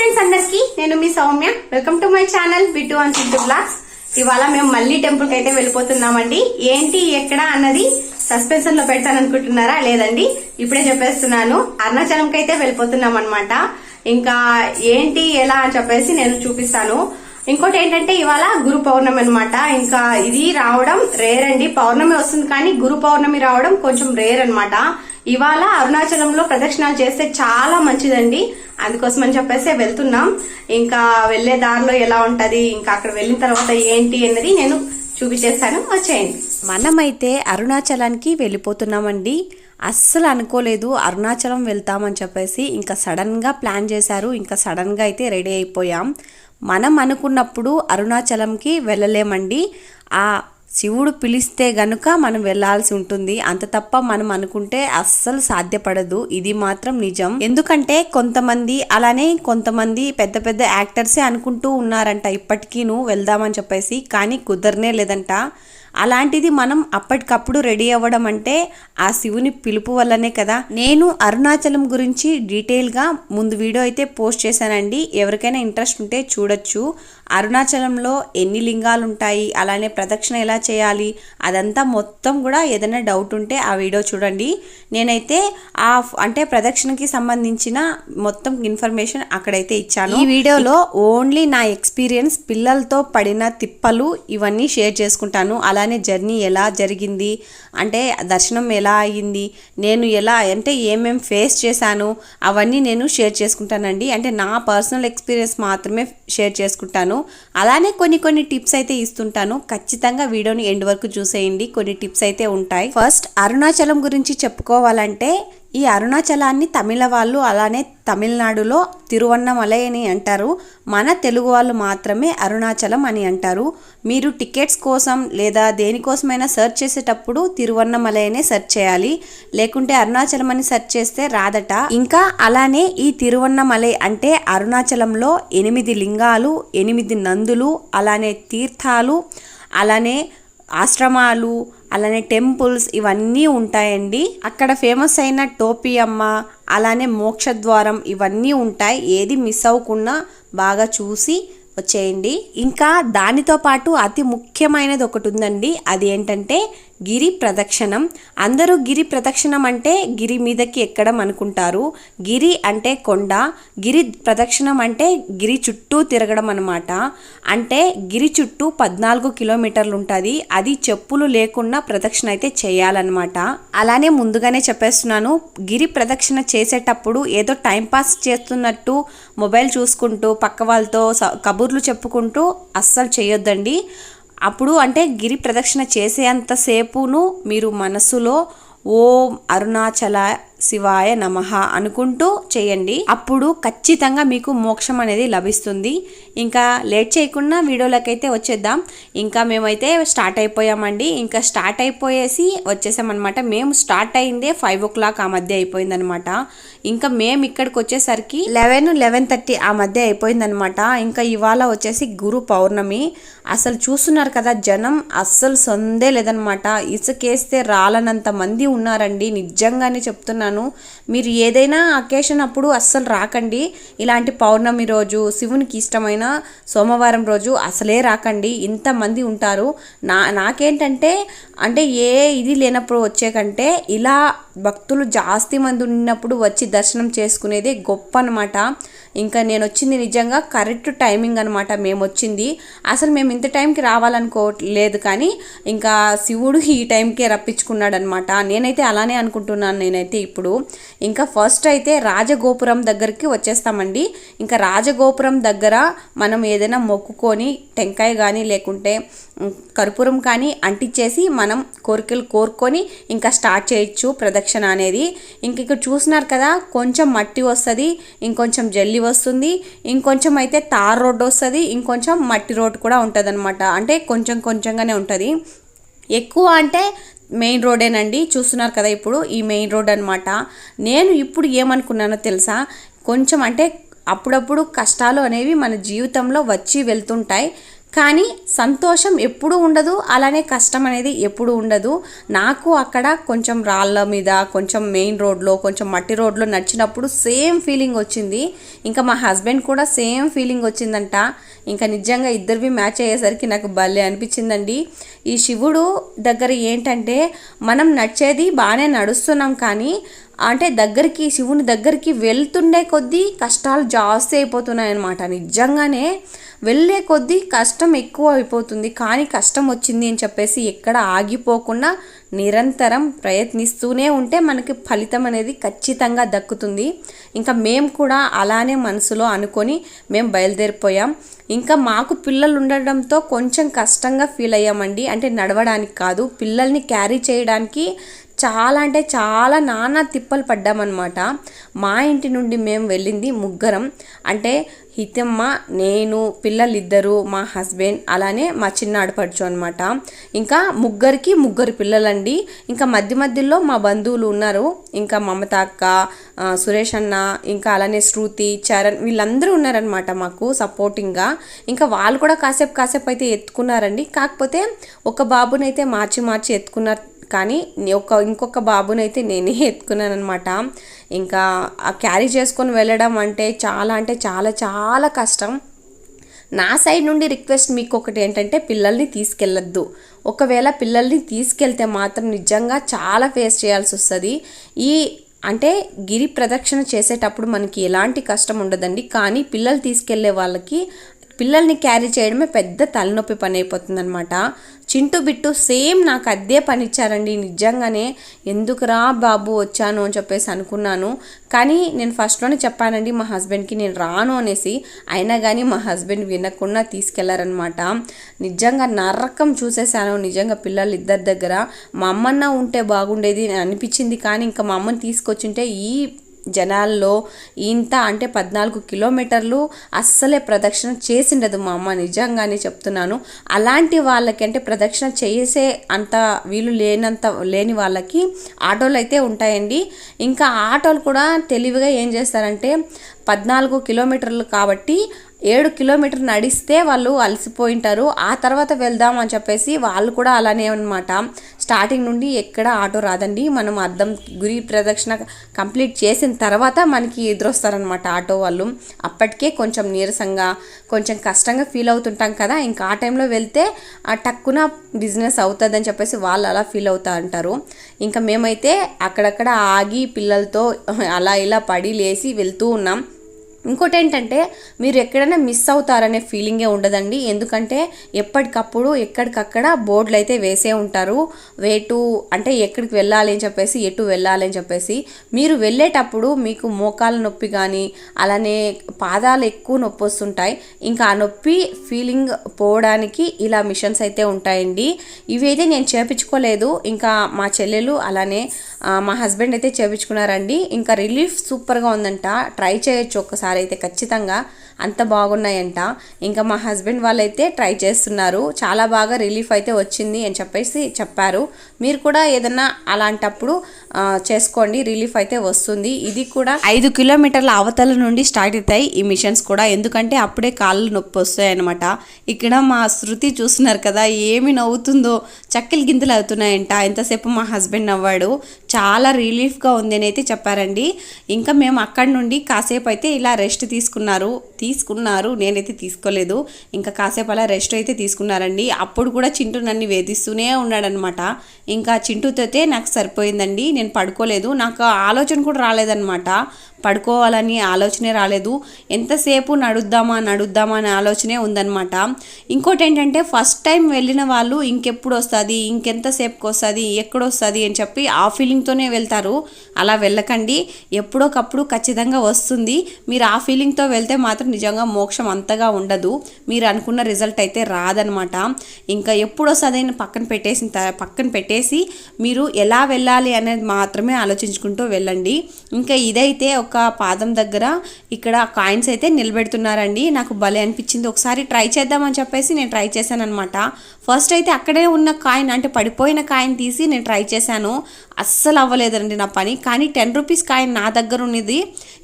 Friends అందరికి నేను మీ Soumya welcome to my channel Bittu and Sintu blogs. ఇవాళ మేము మళ్ళీ టెంపుల్ కి అయితే వెళ్ళిపోతున్నామండి. ఏంటి ఎక్కడ అన్నది సస్పెన్షన్ లో పెడతాను అనుకుంటున్నారా? లేదండి, ఇప్పుడే చెప్పేస్తున్నాను. అరుణాచలం కి అయితే వెళ్ళిపోతున్నాం అనమాట. ఇంకా ఏంటి ఎలా అని చెప్పేసి నేను చూపిస్తాను. ఇంకోటి ఏంటంటే ఇవాళ గురు పౌర్ణమి అనమాట. ఇంకా ఇది రావడం రేర్ అండి. పౌర్ణమి వస్తుంది కానీ గురు పౌర్ణమి రావడం కొంచెం రేర్ అనమాట. ఇవాళ అరుణాచలంలో ప్రదక్షిణాలు చేస్తే చాలా మంచిదండి. అందుకోసం అని చెప్పేసి వెళ్తున్నాం. ఇంకా వెళ్లే దారిలో ఎలా ఉంటది, ఇంకా అక్కడ వెళ్ళిన తర్వాత ఏంటి అన్నది నేను చూపించేస్తాను, వచ్చేయండి. మనమైతే అరుణాచలానికి వెళ్ళిపోతున్నామండి. అస్సలు అనుకోలేదు అరుణాచలం వెళ్తామని చెప్పేసి. ఇంకా సడన్గా ప్లాన్ చేశారు. ఇంకా సడన్గా అయితే రెడీ అయిపోయాం. మనం అనుకున్నప్పుడు అరుణాచలంకి వెళ్ళలేమండి. ఆ శివుడు పిలిస్తే గనుక మనం వెళ్లాల్సి ఉంటుంది. అంత తప్ప మనం అనుకుంటే అస్సలు సాధ్యపడదు. ఇది మాత్రం నిజం. ఎందుకంటే కొంతమంది అలానే కొంతమంది పెద్ద పెద్ద యాక్టర్సే అనుకుంటూ ఉన్నారంట ఇప్పటికీను వెళ్దామని చెప్పేసి, కానీ కుదరనే లేదంట. అలాంటిది మనం అప్పటికప్పుడు రెడీ అవ్వడం అంటే ఆ శివుని పిలుపు వల్లనే కదా. నేను అరుణాచలం గురించి డీటెయిల్గా ముందు వీడియో అయితే పోస్ట్ చేశానండి. ఎవరికైనా ఇంట్రెస్ట్ ఉంటే చూడొచ్చు. అరుణాచలంలో ఎన్ని లింగాలు ఉంటాయి, అలానే ప్రదక్షిణ ఎలా చేయాలి, అదంతా మొత్తం కూడా ఏదైనా డౌట్ ఉంటే ఆ వీడియో చూడండి. నేనైతే అంటే ప్రదక్షిణకి సంబంధించిన మొత్తం ఇన్ఫర్మేషన్ అక్కడైతే ఇచ్చాను. ఈ వీడియోలో ఓన్లీ నా ఎక్స్పీరియన్స్, పిల్లలతో పడిన తిప్పలు ఇవన్నీ షేర్ చేసుకుంటాను. అలానే జర్నీ ఎలా జరిగింది, అంటే దర్శనం ఎలా అయ్యింది, నేను ఎలా అంటే ఏమేం ఫేస్ చేశాను అవన్నీ నేను షేర్ చేసుకుంటానండి. అంటే నా పర్సనల్ ఎక్స్పీరియన్స్ మాత్రమే షేర్ చేసుకుంటాను. అలానే కొన్ని టిప్స్ అయితే ఇస్తుంటాను. ఖచ్చితంగా వీడియోని ఎండ్ వరకు చూసేయండి. కొన్ని టిప్స్ అయితే ఉంటాయి. ఫస్ట్ అరుణాచలం గురించి చెప్పుకోవాలంటే, ఈ అరుణాచలాన్ని తమిళ వాళ్ళు అలానే తమిళనాడులో తిరువన్నమలై అని అంటారు. మన తెలుగు వాళ్ళు మాత్రమే అరుణాచలం అని అంటారు. మీరు టికెట్స్ కోసం లేదా దేనికోసమైనా సెర్చ్ చేసేటప్పుడు తిరువన్నమలై అనే సెర్చ్ చేయాలి, లేకుంటే అరుణాచలం అని సెర్చ్ చేస్తే రాదట. ఇంకా అలానే ఈ తిరువన్నమలై అంటే అరుణాచలంలో 8 లింగాలు, 8 నందులు, అలానే తీర్థాలు, అలానే ఆశ్రమాలు, అలానే టెంపుల్స్ ఇవన్నీ ఉంటాయండి. అక్కడ ఫేమస్ అయిన టోపీ అమ్మ, అలానే మోక్షద్వారం ఇవన్నీ ఉంటాయి. ఏది మిస్ అవ్వకుండా బాగా చూసి వచ్చేయండి. ఇంకా దానితో పాటు అతి ముఖ్యమైనది ఒకటి ఉందండి. అది ఏంటంటే గిరి ప్రదక్షిణం. అందరూ గిరి ప్రదక్షిణం అంటే గిరి మీదకి ఎక్కడం అనుకుంటారు. గిరి అంటే కొండ, గిరి ప్రదక్షిణం అంటే గిరి చుట్టూ తిరగడం అనమాట. అంటే గిరి చుట్టూ 14 కిలోమీటర్లు ఉంటుంది. అది చెప్పులు లేకుండా ప్రదక్షిణ అయితే చేయాలన్నమాట. అలానే ముందుగానే చెప్పేస్తున్నాను, గిరి ప్రదక్షిణ చేసేటప్పుడు ఏదో టైంపాస్ చేస్తున్నట్టు మొబైల్ చూసుకుంటూ పక్క వాళ్ళతో కబుర్లు చెప్పుకుంటూ అస్సలు చేయొద్దండి. అప్పుడు అంటే గిరి ప్రదక్షిణ చేసేంతసేపును మీరు మనసులో ఓం అరుణాచల శివాయ నమః అనుకుంటూ చేయండి. అప్పుడు ఖచ్చితంగా మీకు మోక్షం అనేది లభిస్తుంది. ఇంకా లేట్ చేయకుండా వీడియోలోకి అయితే వచ్చేద్దాం. ఇంకా మేమైతే స్టార్ట్ అయిపోయామండి. ఇంకా స్టార్ట్ అయిపోయేసి వచ్చేసామన్నమాట. మేము స్టార్ట్ అయిందే 5 o'clock ఆ మధ్య అయిపోయిందనమాట. ఇంకా మేము ఇక్కడికి వచ్చేసరికి 11-11:30 ఆ మధ్య అయిపోయిందనమాట. ఇంకా ఇవాళ వచ్చేసి గురు పౌర్ణమి. అసలు చూస్తున్నారు కదా, జనం అస్సలు సొందే లేదనమాట. ఇసుకేస్తే రాలనంత మంది ఉన్నారండి. నిజంగానే చెప్తున్నాను. మీరు ఏదైనా అకేషన్ అప్పుడు అస్సలు రాకండి. ఇలాంటి పౌర్ణమి రోజు, శివునికి ఇష్టమైన సోమవారం రోజు అసలే రాకండి. ఇంతమంది ఉంటారు. నాకేంటంటే అంటే ఏ ఇది లేనప్పుడు వచ్చే కంటే ఇలా భక్తులు జాస్తి మంది ఉన్నప్పుడు వచ్చి దర్శనం చేసుకునేది గొప్ప అనమాట. ఇంకా నేను వచ్చింది నిజంగా కరెక్ట్ టైమింగ్ అనమాట. మేము వచ్చింది అసలు మేము ఇంత టైంకి రావాలనుకోలేదు, కానీ ఇంకా శివుడు ఈ టైంకే రప్పించుకున్నాడు అనమాట. నేనైతే అలానే అనుకుంటున్నాను. నేనైతే ఇప్పుడు ఇంకా ఫస్ట్ అయితే రాజగోపురం దగ్గరికి వచ్చేస్తామండి. ఇంకా రాజగోపురం దగ్గర మనం ఏదైనా మొక్కుకొని టెంకాయ కానీ లేకుంటే కర్పూరం కానీ అంటించేసి మనం కోరికలు కోరుకొని ఇంకా స్టార్ట్ చేయొచ్చు ప్రదక్షిణ అనేది. ఇంక ఇక్కడ చూస్తున్నారు కదా, కొంచెం మట్టి వస్తుంది, ఇంకొంచెం జల్లి వస్తుంది, ఇంకొంచెం అయితే తార్ రోడ్డు వస్తుంది, ఇంకొంచెం మట్టి రోడ్డు కూడా ఉంటుంది అనమాట. అంటే కొంచెంగానే ఉంటుంది. ఎక్కువ అంటే మెయిన్ రోడేనండి. చూస్తున్నారు కదా ఇప్పుడు ఈ మెయిన్ రోడ్ అనమాట. నేను ఇప్పుడు ఏమనుకున్నానో తెలుసా, కొంచెం అంటే అప్పుడప్పుడు కష్టాలు అనేవి మన జీవితంలో వచ్చి వెళ్తుంటాయి. కానీ సంతోషం ఎప్పుడూ ఉండదు, అలానే కష్టం అనేది ఎప్పుడూ ఉండదు. నాకు అక్కడ కొంచెం రాళ్ళ మీద, కొంచెం మెయిన్ రోడ్లో, కొంచెం మట్టి రోడ్లో నడిచినప్పుడు సేమ్ ఫీలింగ్ వచ్చింది. ఇంకా మా హస్బెండ్ కూడా సేమ్ ఫీలింగ్ వచ్చిందంట. ఇంకా నిజంగా ఇద్దరివి మ్యాచ్ అయ్యేసరికి నాకు భలే అనిపించిందండి. ఈ శివుడు దగ్గర ఏంటంటే మనం నడిచేది బాగానే నడుస్తున్నాం, కానీ అంటే శివుని దగ్గరికి వెళ్తుండే కొద్దీ కష్టాలు జాస్తి అయిపోతున్నాయి అన్నమాట. నిజంగానే వెళ్ళే కొద్దీ కష్టం ఎక్కువ అయిపోతుంది. కానీ కష్టం వచ్చింది అని చెప్పేసి ఎక్కడ ఆగిపోకుండా నిరంతరం ప్రయత్నిస్తూనే ఉంటే మనకి ఫలితం అనేది ఖచ్చితంగా దక్కుతుంది. ఇంకా మేము కూడా అలానే మనసులో అనుకొని మేము బయలుదేరిపోయాం. ఇంకా మాకు పిల్లలు ఉండడంతో కొంచెం కష్టంగా ఫీల్ అయ్యామండి. అంటే నడవడానికి కాదు, పిల్లల్ని క్యారీ చేయడానికి చాలా అంటే చాలా నానా తిప్పలు పడ్డామన్నమాట. మా ఇంటి నుండి మేము వెళ్ళింది ముగ్గురం, అంటే హితమ్మ, నేను, పిల్లలిద్దరు, మా హస్బెండ్, అలానే మా చిన్న ఆడపడుచు అనమాట. ఇంకా ముగ్గురు పిల్లలండి. ఇంకా మధ్యలో మా బంధువులు ఉన్నారు. ఇంకా మమత అక్క, సురేష్ అన్న, ఇంకా అలానే శృతి, చరణ్, వీళ్ళందరూ ఉన్నారనమాట మాకు సపోర్టింగ్గా. ఇంకా వాళ్ళు కూడా కాసేపు అయితే ఎత్తుకున్నారండి. కాకపోతే ఒక బాబునైతే మార్చి ఎత్తుకున్నారు, కానీ ఇంకొక బాబునైతే నేనే ఎత్తుకున్నాను అనమాట. ఇంకా ఆ క్యారీ చేసుకొని వెళ్ళడం అంటే చాలా కష్టం. నా సైడ్ నుండి రిక్వెస్ట్ మీకు ఒకటి ఏంటంటే, పిల్లల్ని తీసుకెళ్ళొద్దు. ఒకవేళ పిల్లల్ని తీసుకెళ్తే మాత్రం నిజంగా చాలా ఫేస్ చేయాల్సి వస్తుంది. అంటే గిరి ప్రదక్షిణ చేసేటప్పుడు మనకి ఎలాంటి కష్టం ఉండదండి, కానీ పిల్లలు తీసుకెళ్లే వాళ్ళకి పిల్లల్ని క్యారీ చేయడమే పెద్ద తలనొప్పి పని అయిపోతుంది అనమాట. చింటూ బిట్టు సేమ్ నాకు అదే పని ఇచ్చారండి. నిజంగానే ఎందుకురా బాబు వచ్చాను అని చెప్పేసి అనుకున్నాను. కానీ నేను ఫస్ట్లోనే చెప్పానండి మా హస్బెండ్కి నేను రాను అనేసి. అయినా కానీ మా హస్బెండ్ వినకుండా తీసుకెళ్లారనమాట. నిజంగా నరకం చూసేసాను నిజంగా పిల్లలు ఇద్దరి దగ్గర. మా అమ్మన్న ఉంటే బాగుండేది అనిపించింది, కానీ ఇంకా మా అమ్మని తీసుకొచ్చింటే ఈ జనాల్లో ఇంత అంటే 14 కిలోమీటర్లు అస్సలే ప్రదక్షిణ చేసిండదు మా అమ్మ. నిజంగానే చెప్తున్నాను. అలాంటి వాళ్ళకి అంటే ప్రదక్షిణ చేసే అంత వీలు లేని వాళ్ళకి ఆటోలు అయితే ఉంటాయండి. ఇంకా ఆటోలు కూడా తెలివిగా ఏం చేస్తారంటే 14 కిలోమీటర్లు కాబట్టి 7 కిలోమీటర్లు నడిస్తే వాళ్ళు అలసిపోయింటారు. ఆ తర్వాత వెళ్దాం అని చెప్పేసి వాళ్ళు కూడా అలానే అనమాట. స్టార్టింగ్ నుండి ఎక్కడ ఆటో రాదండి. మనం గురి ప్రదక్షిణ కంప్లీట్ చేసిన తర్వాత మనకి ఎదురొస్తారనమాట ఆటో వాళ్ళు. అప్పటికే కొంచెం నీరసంగా, కొంచెం కష్టంగా ఫీల్ అవుతుంటాం కదా. ఇంకా ఆ టైంలో వెళ్తే టక్కున బిజినెస్ అవుతుందని చెప్పేసి వాళ్ళు అలా ఫీల్ అవుతా అంటారు. ఇంకా మేమైతే అక్కడక్కడ ఆగి పిల్లలతో అలా ఇలా పడి లేసి వెళ్తూ ఉన్నాం. ఇంకోటి ఏంటంటే, మీరు ఎక్కడైనా మిస్ అవుతారనే ఫీలింగే ఉండదండి. ఎందుకంటే ఎప్పటికప్పుడు ఎక్కడికక్కడ బోర్డులు అయితే వేసే ఉంటారు. అంటే ఎక్కడికి వెళ్ళాలి అని చెప్పేసి, ఎటు వెళ్ళాలి అని చెప్పేసి. మీరు వెళ్ళేటప్పుడు మీకు మోకాల నొప్పి కానీ, అలానే పాదాలు ఎక్కువ నొప్పి వస్తుంటాయి. ఇంకా ఆ నొప్పి ఫీలింగ్ పోవడానికి ఇలా మిషన్స్ అయితే ఉంటాయండి. ఇవి అయితే నేను చేపించుకోలేదు. ఇంకా మా చెల్లెలు అలానే మా హస్బెండ్ అయితే చేపించుకున్నారండి. ఇంకా రిలీఫ్ సూపర్గా ఉందంట. ట్రై చేయొచ్చు ఒక్కసారి అయితే ఖచ్చితంగా, అంత బాగున్నాయంట. ఇంకా మా హస్బెండ్ వాళ్ళైతే ట్రై చేస్తున్నారు. చాలా బాగా రిలీఫ్ అయితే వచ్చింది అని చెప్పేసి చెప్పారు. మీరు కూడా ఏదన్నా అలాంటప్పుడు చేసుకోండి, రిలీఫ్ అయితే వస్తుంది. ఇది కూడా 5 కిలోమీటర్ల అవతల నుండి స్టార్ట్ అవుతాయి ఈ మిషన్స్ కూడా. ఎందుకంటే అప్పుడే కాళ్ళు నొప్పి వస్తాయి అనమాట. ఇక్కడ మా శృతి చూస్తున్నారు కదా, ఏమి నవ్వుతుందో, చక్కెలు గింతలు అవుతున్నాయంట. ఎంతసేపు మా హస్బెండ్ నవ్వాడు. చాలా రిలీఫ్గా ఉంది అని అయితే చెప్పారండి. ఇంకా మేము అక్కడి నుండి కాసేపు అయితే ఇలా రెస్ట్ తీసుకున్నారు. నేనైతే తీసుకోలేదు. ఇంకా కాసేపు అలా రెస్ట్ అయితే తీసుకున్నారండి. అప్పుడు కూడా చింటూ నన్ను వేధిస్తూనే ఉన్నాడనమాట. ఇంకా చింటూతో అయితే నాకు సరిపోయిందండి. నేను పడుకోలేదు. నాకు ఆలోచన కూడా రాలేదనమాట. పడుకోవాలని ఆలోచనే రాలేదు. ఎంతసేపు నడుద్దామా అనే ఆలోచనే ఉందన్నమాట. ఇంకోటి ఏంటంటే, ఫస్ట్ టైం వెళ్ళిన వాళ్ళు ఇంకెప్పుడు వస్తుంది, ఇంకెంతసేపుకి వస్తుంది, ఎక్కడొస్తుంది అని చెప్పి ఆ ఫీలింగ్తోనే వెళ్తారు. అలా వెళ్ళకండి. ఎప్పుడోకప్పుడు ఖచ్చితంగా వస్తుంది. మీరు ఆ ఫీలింగ్తో వెళ్తే మాత్రం నిజంగా మోక్షం అంతగా ఉండదు. మీరు అనుకున్న రిజల్ట్ అయితే రాదనమాట. ఇంకా ఎప్పుడు వస్తుంది అని పక్కన పెట్టేసి మీరు ఎలా వెళ్ళాలి అనేది మాత్రమే ఆలోచించుకుంటూ వెళ్ళండి. ఇంకా ఇదైతే ఒక పాదం దగ్గర ఇక్కడ కాయిన్స్ అయితే నిలబెడుతున్నారండి. నాకు భలే అనిపించింది. ఒకసారి ట్రై చేద్దామని చెప్పేసి నేను ట్రై చేశాను అనమాట. ఫస్ట్ అయితే అక్కడే ఉన్న కాయిన్, అంటే పడిపోయిన కాయిన్ తీసి నేను ట్రై చేశాను. అస్సలు అవ్వలేదండి నా పని. కానీ 10 రూపీస్ కాయిన్ నా దగ్గర ఉన్నది.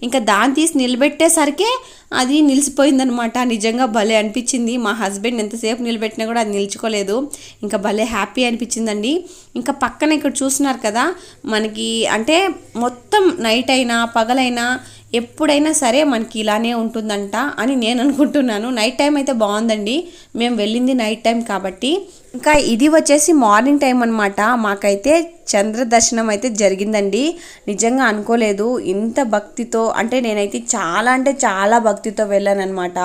ఇంకా దాన్ని తీసి నిలబెట్టేసరికి అది నిలిచిపోయిందనమాట. నిజంగా భలే అనిపించింది. మా హస్బెండ్ ఎంతసేపు నిలబెట్టినా కూడా అది నిల్చుకోలేదు. ఇంకా భలే హ్యాపీ అనిపించిందండి. ఇంకా పక్కన ఇక్కడ చూస్తున్నారు కదా, మనకి అంటే మొత్తం నైట్ అయినా పగలైనా ఎప్పుడైనా సరే మనకి ఇలానే ఉంటుందంట అని నేను అనుకుంటున్నాను. నైట్ టైం అయితే బాగుందండి, మేము వెళ్ళింది నైట్ టైం కాబట్టి. ఇంకా ఇది వచ్చేసి మార్నింగ్ టైం అనమాట. మాకైతే చంద్ర దర్శనం అయితే జరిగిందండి. నిజంగా అనుకోలేదు ఇంత భక్తితో, అంటే నేనైతే చాలా భక్తితో వెళ్ళానమాట.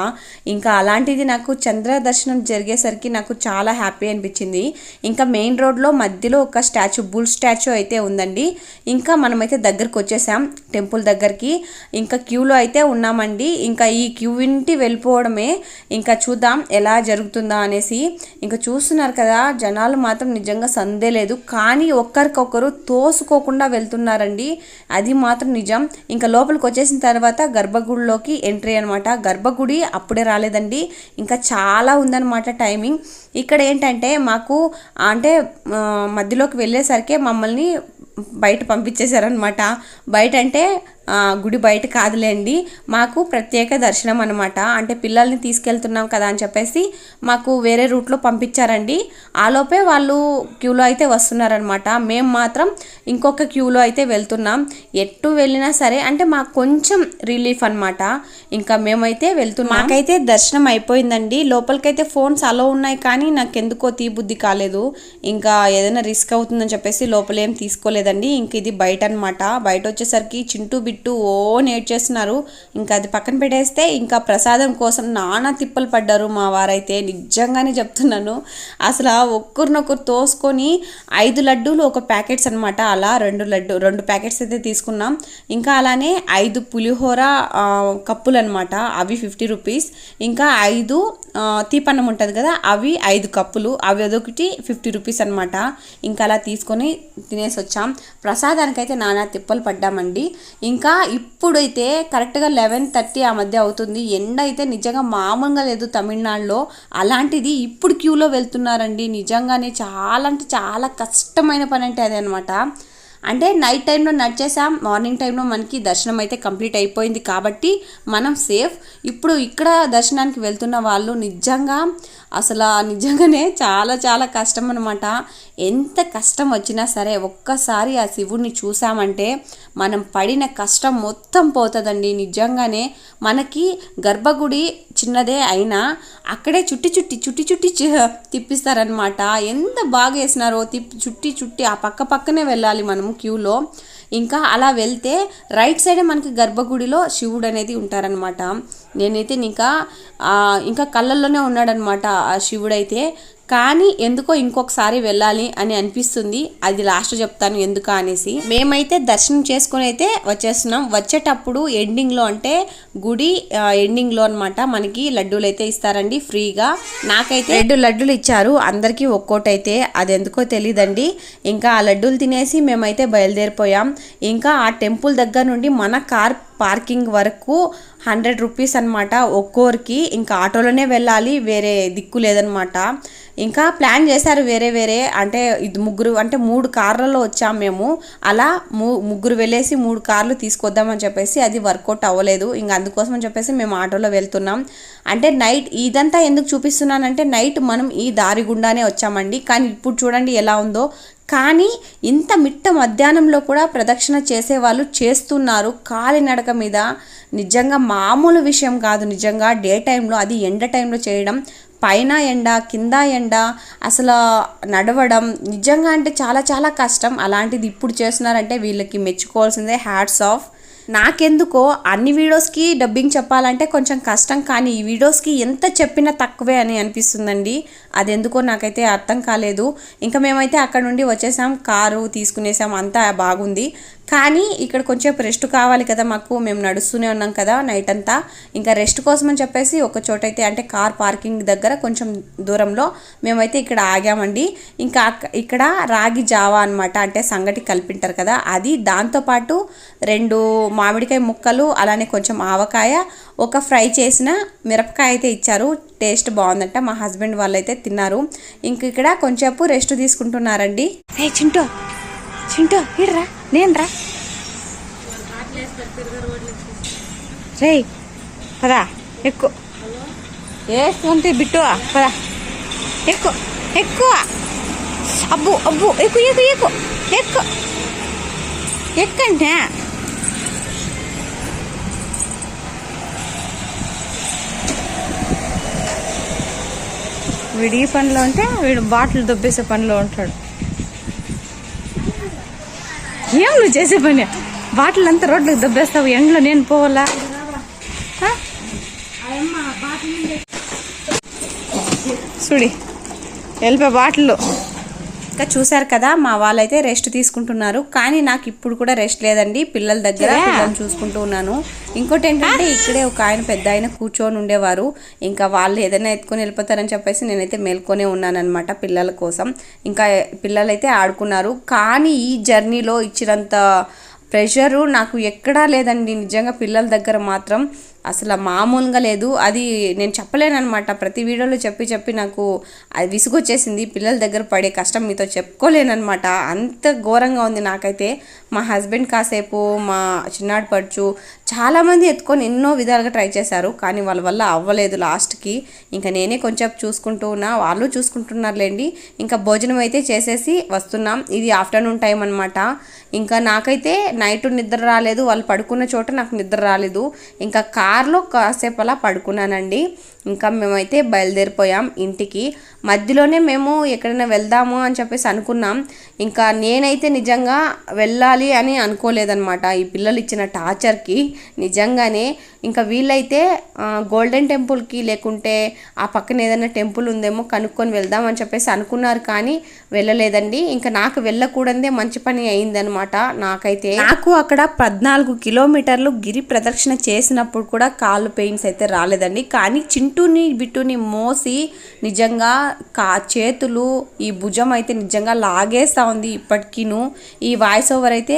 ఇంకా అలాంటిది నాకు చంద్ర దర్శనం జరిగేసరికి నాకు చాలా హ్యాపీ అనిపించింది. ఇంకా మెయిన్ రోడ్లో మధ్యలో ఒక స్టాచ్యూ, బుల్ స్టాచ్యూ అయితే ఉందండి. ఇంకా మనమైతే దగ్గరికి వచ్చేసాం టెంపుల్ దగ్గరికి. ఇంకా క్యూలో అయితే ఉన్నామండి. ఇంకా ఈ క్యూ వింటి వెళ్ళిపోవడమే. ఇంకా చూద్దాం ఎలా జరుగుతుందా అనేసి. ఇంకా చూస్తున్నారు కదా, జనాలు మాత్రం నిజంగా సందే లేదు, కానీ ఒక్కరికొకరు తోసుకోకుండా వెళ్తున్నారండి. అది మాత్రం నిజం. ఇంకా లోపలికి వచ్చేసిన తర్వాత గర్భగుడిలోకి ఎంట్రీ అనమాట. గర్భగుడి అప్పుడే రాలేదండి, ఇంకా చాలా ఉందన్నమాట టైమింగ్. ఇక్కడ ఏంటంటే మాకు అంటే మధ్యలోకి వెళ్ళేసరికి మమ్మల్ని బయట పంపించేశారనమాట. బయట అంటే గుడి బయట కాదులేండి, మాకు ప్రత్యేక దర్శనం అనమాట. అంటే పిల్లల్ని తీసుకెళ్తున్నాం కదా అని చెప్పేసి మాకు వేరే రూట్లో పంపించారండి. ఆలోపే వాళ్ళు క్యూలో అయితే వస్తున్నారనమాట. మేము మాత్రం ఇంకొక క్యూలో అయితే వెళ్తున్నాం. ఎటు వెళ్ళినా సరే అంటే మాకు కొంచెం రిలీఫ్ అనమాట. ఇంకా మేమైతే వెళ్తున్నాం. మాకైతే దర్శనం అయిపోయిందండి. లోపలికైతే ఫోన్స్ అలో ఉన్నాయి, కానీ నాకు ఎందుకో తీబుద్ధి కాలేదు. ఇంకా ఏదైనా రిస్క్ అవుతుందని చెప్పేసి లోపలేం తీసుకోలేదండి. ఇంక ఇది బయట అనమాట. బయట వచ్చేసరికి చింటూ బిట్టు ఓ నేర్చేస్తున్నారు. ఇంకా అది పక్కన పెట్టేస్తే ఇంకా ప్రసాదం కోసం నానా తిప్పలు పడ్డారు మా వారైతే. నిజంగానే చెప్తున్నాను, అసలు ఒక్కరినొకరు తోసుకొని 5 లడ్డూలు ఒక ప్యాకెట్స్ అనమాట. అలా 2 ప్యాకెట్స్ అయితే తీసుకున్నాం. ఇంకా అలానే 5 పులిహోర కప్పులు అనమాట, అవి 50 రూపీస్. ఇంకా 5 తీపన్నం ఉంటుంది కదా, అవి 5 కప్పులు, అవి అదొకటి 50 రూపీస్ అనమాట. ఇంకా అలా తీసుకొని తినేసి వచ్చాం. ప్రసాదానికైతే నానా తిప్పలు పడ్డామండి. ఇంకా ఇప్పుడైతే కరెక్ట్గా 11:30 ఆ మధ్య అవుతుంది. ఎండ అయితే నిజంగా మామూలుగా లేదు తమిళనాడులో. అలాంటిది ఇప్పుడు క్యూలో వెళ్తున్నారండి. నిజంగానే చాలా అంటే చాలా కష్టమైన పని అంటే అదే అనమాట. అంటే నైట్ టైంలో నడిచేసాం, మార్నింగ్ టైంలో మనకి దర్శనం అయితే కంప్లీట్ అయిపోయింది కాబట్టి మనం సేఫ్. ఇప్పుడు ఇక్కడ దర్శనానికి వెళ్తున్న వాళ్ళు నిజంగా నిజంగానే చాలా కష్టం అనమాట. ఎంత కష్టం వచ్చినా సరే ఒక్కసారి ఆ శివుడిని చూసామంటే మనం పడిన కష్టం మొత్తం పోతుందండి. నిజంగానే మనకి గర్భగుడి చిన్నదే అయినా అక్కడే చుట్టి తిప్పిస్తారనమాట. ఎంత బాగా వేసినారో, చుట్టి ఆ పక్కనే వెళ్ళాలి మనము క్యూలో. ఇంకా అలా వెళ్తే రైట్ సైడే మనకి గర్భగుడిలో శివుడు అనేది ఉంటారనమాట. నేనైతే ఇంకా కళ్ళల్లోనే ఉన్నాడనమాట ఆ శివుడైతే. కానీ ఎందుకో ఇంకొకసారి వెళ్ళాలి అని అనిపిస్తుంది. అది లాస్ట్ చెప్తాను ఎందుకు అనేసి. మేమైతే దర్శనం చేసుకొని అయితే వచ్చేస్తున్నాం. వచ్చేటప్పుడు ఎండింగ్లో అంటే గుడి ఎండింగ్లో అనమాట మనకి లడ్డూలు అయితే ఇస్తారండి ఫ్రీగా. నాకైతే 2 లడ్డూలు ఇచ్చారు, అందరికీ ఒక్కోటైతే. అది ఎందుకో తెలీదండి. ఇంకా ఆ లడ్డూలు తినేసి మేమైతే బయలుదేరిపోయాం. ఇంకా ఆ టెంపుల్ దగ్గర నుండి మన కార్ పార్కింగ్ వరకు 100 రూపీస్ అనమాట ఒక్కోరికి. ఇంకా ఆటోలోనే వెళ్ళాలి, వేరే దిక్కు లేదనమాట. ఇంకా ప్లాన్ చేశారు వేరే అంటే ఇది ముగ్గురు అంటే 3 కార్లలో వచ్చాం మేము. అలా ముగ్గురు వెళ్ళేసి 3 కార్లు తీసుకొద్దామని చెప్పేసి అది వర్కౌట్ అవ్వలేదు. ఇంకా అందుకోసం అని చెప్పేసి మేము ఆటోలో వెళ్తున్నాం. అంటే నైట్ ఇదంతా ఎందుకు చూపిస్తున్నానంటే నైట్ మనం ఈ దారి గుండానే వచ్చామండి. కానీ ఇప్పుడు చూడండి ఎలా ఉందో. కానీ ఇంత మిట్ట మధ్యాహ్నంలో కూడా ప్రదక్షిణ చేసేవాళ్ళు చేస్తున్నారు కాలినడక మీద. నిజంగా మామూలు విషయం కాదు. నిజంగా డే టైంలో, అది ఎండ టైంలో చేయడం, పైన ఎండ కింద ఎండ, అసలు నడవడం నిజంగా అంటే చాలా కష్టం. అలాంటిది ఇప్పుడు చేస్తున్నారంటే వీళ్ళకి మెచ్చుకోవాల్సిందే, హ్యాట్స్ ఆఫ్. నాకెందుకో అన్ని వీడియోస్కి డబ్బింగ్ చెప్పాలంటే కొంచెం కష్టం, కానీ ఈ వీడియోస్కి ఎంత చెప్పినా తక్కువే అని అనిపిస్తుందండి. అది ఎందుకో నాకైతే అర్థం కాలేదు. ఇంకా మేమైతే అక్కడ నుండి వచ్చేసాం, కారు తీసుకునేసాం, అంతా బాగుంది. కానీ ఇక్కడ కొంచెం రెస్ట్ కావాలి కదా మాకు, మేము నడుస్తూనే ఉన్నాం కదా నైట్ అంతా. ఇంకా రెస్ట్ కోసం అని చెప్పేసి ఒక చోట అయితే అంటే కార్ పార్కింగ్ దగ్గర కొంచెం దూరంలో మేమైతే ఇక్కడ ఆగామండి. ఇంకా ఇక్కడ రాగి జావా అనమాట, అంటే సంగటి కలిపింటారు కదా అది, దాంతోపాటు 2 మామిడికాయ ముక్కలు, అలానే కొంచెం ఆవకాయ, ఒక ఫ్రై చేసిన మిరపకాయ అయితే ఇచ్చారు. టేస్ట్ బాగుందంట. మా హస్బెండ్ వాళ్ళు అయితే తిన్నారు. ఇంక ఇక్కడ కొంచెంసేపు రెస్ట్ తీసుకుంటున్నారండి. చింటూ ఇడ్రా, నేను రా రే పదా ఎక్కువ వేస్తుంటే బిట్టు పదా ఎక్కువ ఎక్కువ అబ్బు అబ్బు ఎక్కువ ఎక్కువ ఎక్కువ ఎక్కువ ఎక్కంటే వీడు ఈ పనిలో ఉంటే వీడు బాటిల్ దొబ్బేసే పనిలో ఉంటాడు. ఏం నువ్వు చేసే పని? బాటిల్ అంతా రోడ్లకు దొబ్బేస్తావు, ఎండలో నేను పోవాలా? చూడి వెళ్ళిపోయి బాటిల్లో. ఇంకా చూసారు కదా, మా వాళ్ళైతే రెస్ట్ తీసుకుంటున్నారు. కానీ నాకు ఇప్పుడు కూడా రెస్ట్ లేదండి, పిల్లల దగ్గర పిల్లల్ని చూసుకుంటూ ఉన్నాను. ఇంకోటి ఏంటంటే ఇక్కడే ఒక ఆయన పెద్ద ఆయన కూర్చొని ఉండేవారు. ఇంకా వాళ్ళు ఏదైనా ఎత్తుకొని వెళ్ళిపోతారని చెప్పేసి నేనైతే మేల్కొనే ఉన్నానన్నమాట పిల్లల కోసం. ఇంకా పిల్లలైతే ఆడుకున్నారు. కానీ ఈ జర్నీలో ఇచ్చినంత ప్రెషరు నాకు ఎక్కడా లేదండి. నిజంగా పిల్లల దగ్గర మాత్రం అసలు మామూలుగా లేదు. అది నేను చెప్పలేనమాట. ప్రతి వీడియోలో చెప్పి నాకు అది విసుగొచ్చేసింది. పిల్లల దగ్గర పడే కష్టం మీతో చెప్పుకోలేనమాట. అంత ఘోరంగా ఉంది నాకైతే. మా హస్బెండ్ కాసేపు, మా చిన్నాడు పడుచు చాలామంది ఎత్తుకొని ఎన్నో విధాలుగా ట్రై చేశారు. కానీ వాళ్ళ వల్ల అవ్వలేదు లాస్ట్కి. ఇంకా నేనే కొంచెం చూసుకుంటూ ఉన్నా, వాళ్ళు చూసుకుంటున్నారులేండి. ఇంకా భోజనం అయితే చేసేసి వస్తున్నాం. ఇది ఆఫ్టర్నూన్ టైం అనమాట. ఇంకా నాకైతే నైట్ నిద్ర రాలేదు. వాళ్ళు పడుకున్న చోట నాకు నిద్ర రాలేదు. ఇంకా కార్లో కాసేపు అలా పడుకున్నానండి. ఇంకా మేమైతే బయలుదేరిపోయాం ఇంటికి. మధ్యలోనే మేము ఎక్కడైనా వెళ్దాము అని చెప్పేసి అనుకున్నాం. ఇంకా నేనైతే నిజంగా వెళ్ళాలి అని అనుకోలేదన్నమాట ఈ పిల్లలు ఇచ్చిన టార్చర్కి. నిజంగానే ఇంకా వీళ్ళైతే గోల్డెన్ టెంపుల్కి లేకుంటే ఆ పక్కన ఏదైనా టెంపుల్ ఉందేమో కనుక్కొని వెళ్దాం అని చెప్పేసి అనుకున్నారు. కానీ వెళ్ళలేదండి. ఇంకా నాకు వెళ్ళకూడదే మంచి పని అయిందనమాట నాకైతే. నాకు అక్కడ 14 కిలోమీటర్లు గిరి ప్రదక్షిణ చేసినప్పుడు కూడా కాళ్ళు పెయిన్స్ అయితే రాలేదండి. కానీ చింటూని బిట్టుని మోసి నిజంగా చేతులు, ఈ భుజం అయితే నిజంగా లాగేస్తూ ఉంది ఇప్పటికీను. ఈ వాయిస్ ఓవర్ అయితే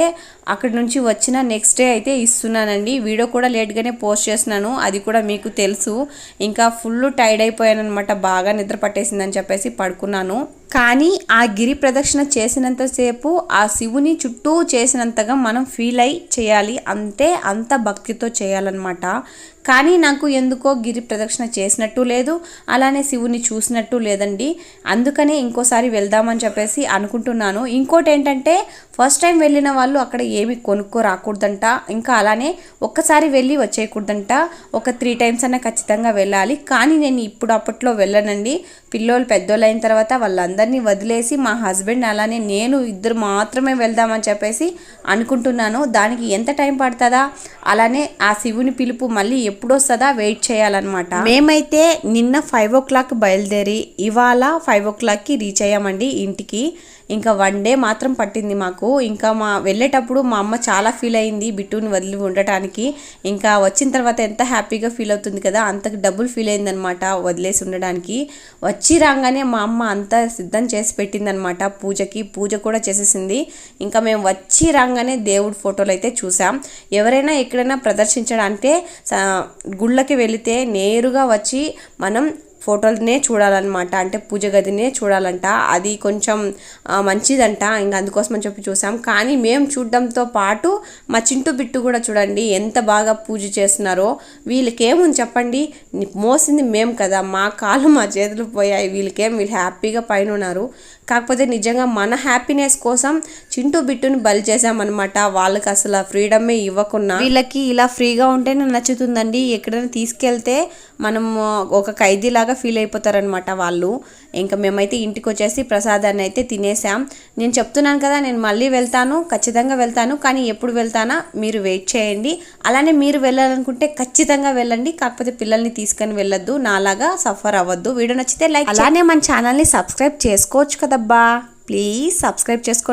అక్కడి నుంచి వచ్చిన నెక్స్ట్ డే అయితే ఇస్తున్నానండి. వీడియో కూడా లేట్గానే పోస్ట్ చేస్తున్నాను, అది కూడా మీకు తెలుసు. ఇంకా ఫుల్ టైర్డ్ అయిపోయాను అనమాట. బాగా నిద్ర పట్టేసిందని చెప్పేసి పడుకున్నాను. కానీ ఆ గిరి ప్రదక్షిణ చేసినంతసేపు ఆ శివుని చుట్టూ చేసినంతగా మనం ఫీల్ అయి చేయాలి. అంత భక్తితో చేయాలన్నమాట. కానీ నాకు ఎందుకో గిరి ప్రదక్షిణ చేసినట్టు లేదు, అలానే శివుని చూసినట్టు లేదండి. అందుకనే ఇంకోసారి వెళ్దామని చెప్పేసి అనుకుంటున్నాను. ఇంకోటి ఏంటంటే ఫస్ట్ టైం వెళ్ళిన వాళ్ళు అక్కడ ఏమి కొనుక్కో రాకూడదంట. ఇంకా అలానే ఒక్కసారి వెళ్ళి వచ్చేయకూడదంట. ఒక 3 times అన్నా ఖచ్చితంగా వెళ్ళాలి. కానీ నేను అప్పట్లో వెళ్ళనండి. పిల్లోళ్ళు పెద్దోళ్ళు అయిన తర్వాత వాళ్ళందరినీ వదిలేసి మా హస్బెండ్ అలానే నేను ఇద్దరు మాత్రమే వెళ్దామని చెప్పేసి అనుకుంటున్నాను. దానికి ఎంత టైం పడుతుందా, అలానే ఆ శివుని పిలుపు మళ్ళీ ఎప్పుడు వస్తుందా వెయిట్ చేయాలన్నమాట. మేమైతే నిన్న 5 o'clock బయలుదేరి ఇవాళ 5 o'clockకి రీచ్ అయ్యామండి ఇంటికి. ఇంకా 1 day మాత్రం పట్టింది మాకు. ఇంకా వెళ్ళేటప్పుడు మా అమ్మ చాలా ఫీల్ అయింది బిట్టుని వదిలి ఉండటానికి. ఇంకా వచ్చిన తర్వాత ఎంత హ్యాపీగా ఫీల్ అవుతుంది కదా, అంతకు డబుల్ ఫీల్ అయిందనమాట వదిలేసి ఉండడానికి. వచ్చి రాగానే మా అమ్మ అంతా సిద్ధం చేసి పెట్టిందనమాట పూజకి. పూజ కూడా చేసేసింది. ఇంకా మేము వచ్చి రాగానే దేవుడి ఫోటోలు అయితే చూసాం. ఎవరైనా ఎక్కడైనా ప్రదర్శించడానికే గుళ్ళకి వెళితే నేరుగా వచ్చి మనం ఫోటోలనే చూడాలన్నమాట. అంటే పూజ గదినే చూడాలంట. అది కొంచెం మంచిదంట. ఇంకా అందుకోసం అని చెప్పి చూసాం. కానీ మేము చూడడంతో పాటు మా చింటూ బిట్టు కూడా చూడండి ఎంత బాగా పూజ చేస్తున్నారో. వీళ్ళకేముంది చెప్పండి, మోసింది మేము కదా, మా కాళ్ళు మా చేతులు పోయాయి. వీళ్ళు హ్యాపీగా పైన ఉన్నారు. కాకపోతే నిజంగా మన హ్యాపీనెస్ కోసం చింటూ బిట్టుని బలి చేసామన్నమాట. వాళ్ళకి అసలు ఫ్రీడమే ఇవ్వకుండా. వీళ్ళకి ఇలా ఫ్రీగా ఉంటేనే నచ్చుతుందండి. ఎక్కడైనా తీసుకెళ్తే మనం ఒక ఖైదీలాగా ఫీల్ అయిపోతారనమాట వాళ్ళు. ఇంకా మేమైతే ఇంటికి వచ్చేసి ప్రసాదాన్ని అయితే తినేసాం. నేను చెప్తున్నాను కదా, నేను మళ్ళీ వెళ్తాను, ఖచ్చితంగా వెళ్తాను. కానీ ఎప్పుడు వెళ్తానా మీరు వెయిట్ చేయండి. అలానే మీరు వెళ్ళాలనుకుంటే ఖచ్చితంగా వెళ్ళండి. కాకపోతే పిల్లల్ని తీసుకొని వెళ్ళొద్దు, నాలాగా సఫర్ అవ్వద్దు. వీడియో నచ్చితే లైక్, అలానే మన ఛానల్ని సబ్స్క్రైబ్ చేసుకోవచ్చు కదబ్బా. ప్లీజ్ సబ్స్క్రైబ్ చేసుకోండి.